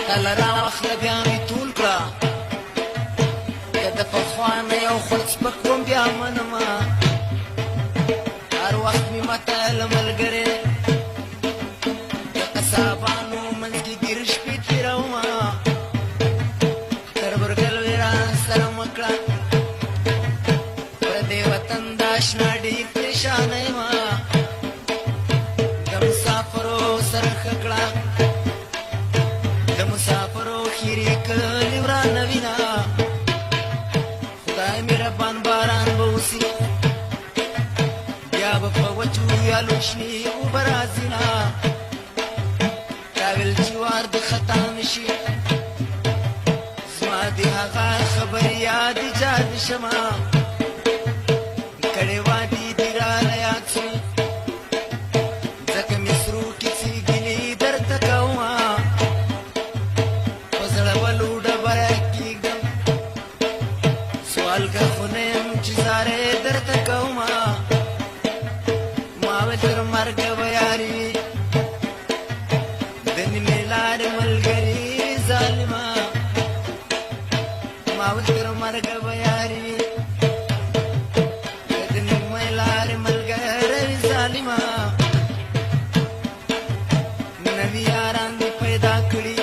تله راواخله بیا مې ټول کړه که د پخوا نه یو خرڅ پکوم بیا منمه هر وخت مې متله ملګری د قصابانو منځ کې ګیر شپې تېرومه تربرګل وې راسره مه کړه پردې وطن د اشنا ډېر پریشانه یمه د مسافرو سره ښه کړه د مسافرو خیرې کلي ورانه وینه خدای مهربان باران به وسي بیا به په وچو ویالو شنې اوبه راځي نه چا ویل چې وار د خطا نه شي زما د هغه خبرې یادې جادې شمه کړې وادي دې راله یاد شي ځکه مې سرو کیسې ګیلې درته کومه په زړه به لوډه بره کېږدم سوالګر خو نه یم چې زارې درته کومه ما ویل تر مرګه به یارې وي د نیمې لارې ملګري ظالمه ما ویل تر مرګه به یارې وي د نیمې لارې ملګري ظالمه نوي یاران دې پیدا کړي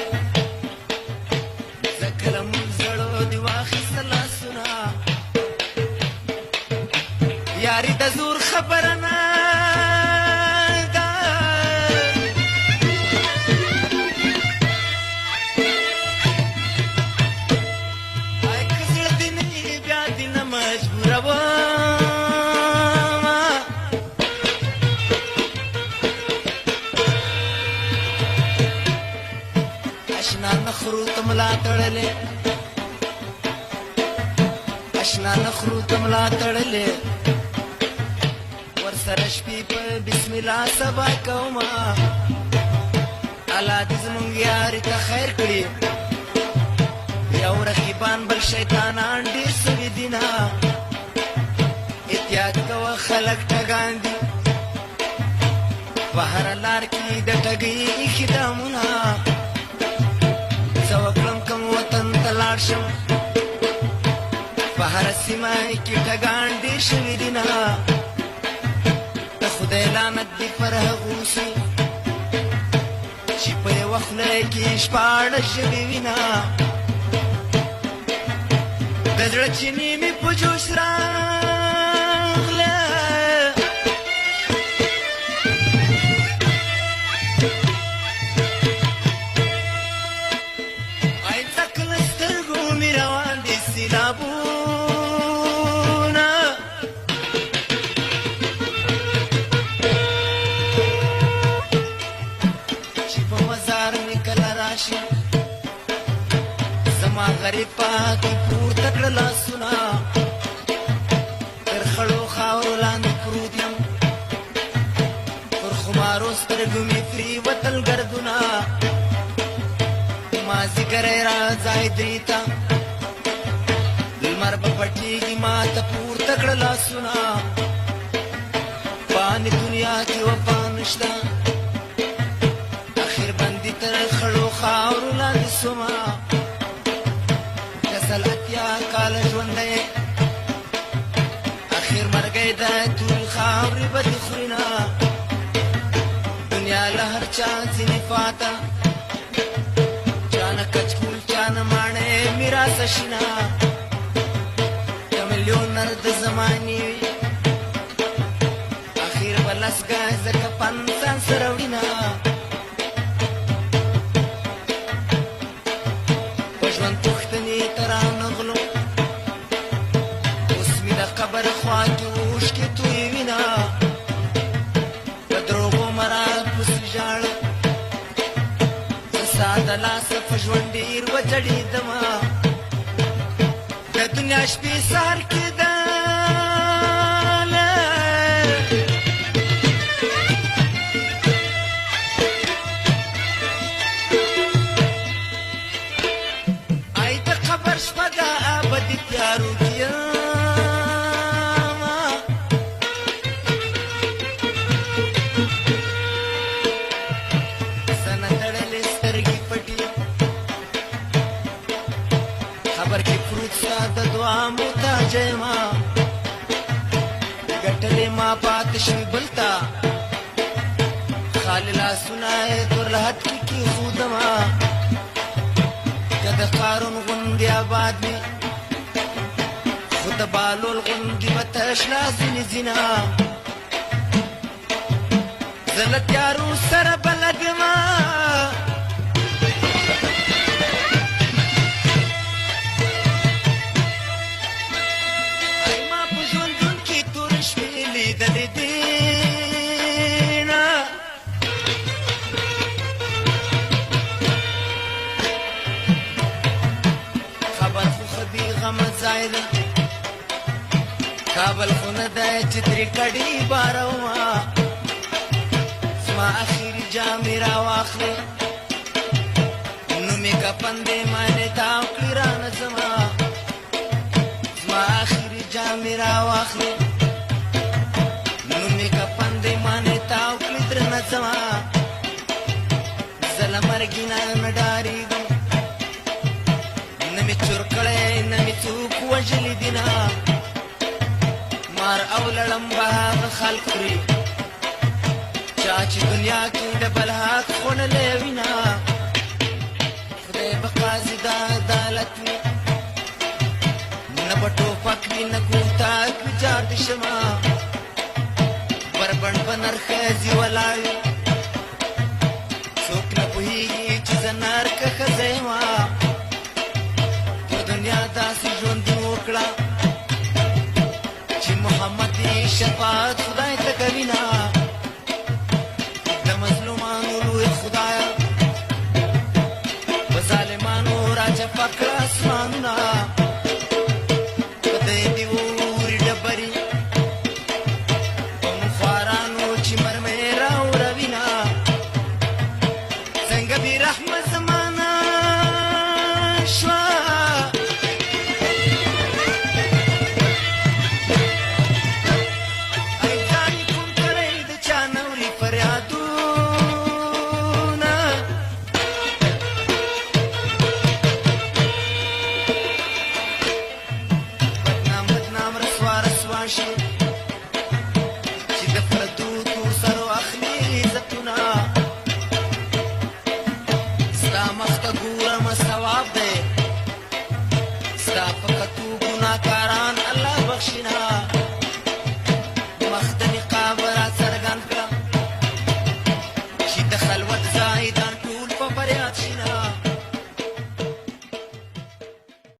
ځکه له موږ زړو دې واخیسته لاسونه یاري د زور خبره نه ده ای که زړه دې نه وي بیا دې نه مجبورومه اشنا نخرو ته ملا تړلې اشنا نخرو ته ملا تړلې ورسره شپې په بسم الله سبا کومه الله دې زموږ یاري ته خیر کړي یو رقیبان بل شیطانان ډېر سوي دي نه احتیاط کوه خلک ټګان دي په هره لار کې د ټګۍ ایښي دامونه زه وکړم کوم وطن ته لاړ شم په هره سیمه کې ټګان ډېر شوي دي نه د خدای لعنت دې پر هغو سي چې په یوه خوله کې شپاړس ژبې وینه د زړه چینې مې په جوش راغله ای ځکه له سترګو مې روان دي سیلابونه چې په مزار مې کله راشي زما غریب پاکي پورته کړه لاسونه تر خړو خاورو لاندې پروت یم پر خمارو سترګو مې پرېوتل ګردونه مازدیګری راځی دوی ته لمر به پټېږي ما ته پورته کړه لاسونه پانې دنیا کې وفا نشته اخر بندي تر خړو خاورو لاندې سومه کسل اتیا کاله ژوندی اخر مرګی دی ټول خاورې به دې خوري نه دنیا له هر چا ځینې فاته چا نه کچکول چا نه ماڼۍ میراثه شي نه د میلیونر د زمانې وي اخر به لس ګزه کفن ځان سره وړي نه په ژوند پوښتنې ته رانغلو اوس مې د قبر خوا کې اوښکې تویې وینه په دروغو مه راپسې ژاړه زه ستا د لاسه په ژوند ډېر وځړېدمه د دنیا شپې سهار کېدله ای د قبر شپه د ابدي تیارو کې یمه سنه تړلې سترګې پټې د دعا محتاج ما ګټلې ما پاتې شوي بلتا خالي لاسونه یې تور لحد کې کېښودمه که د قارون غوندې آباد وي خو د بالول غوندې به تش لاسونه ځینه زه له تیارو سره بلد یمه کابل خو نه دی چې ترې کډې بارومه زما اخري جامې راواخلې نومې کفن دې مانې تاو کړي رانه ځمه زما اخري جامې راواخلې نومې کفن دې مانې تاو کړي درنه ځمه زه له مرګي نه ډارېږم نه مې چور کړی نه مې څوک وژلي دینه مار او لړم به هغه خلق خوري چا چې دنیا کې د بل حق خوړلی وینه خدای به قاضي د عدالت وي نه به ټوپک وي نه کوتک وي جاردې شمه بربنډ به نرښځې ولاړ وي څوک نه پوهېږي چې زه نرکه ښځه یمه په دنیا داسې ژوندون وکړه محمد شفاعت خدای ته کوینه د مظلومانو لوی خدایه په ظالمانو راچپه کړه اسمانونه په دې دې اوري ډبرې په مخوارانو چې مرمۍ راوروینه څنګه بې رحمه زمانه شوه Stop,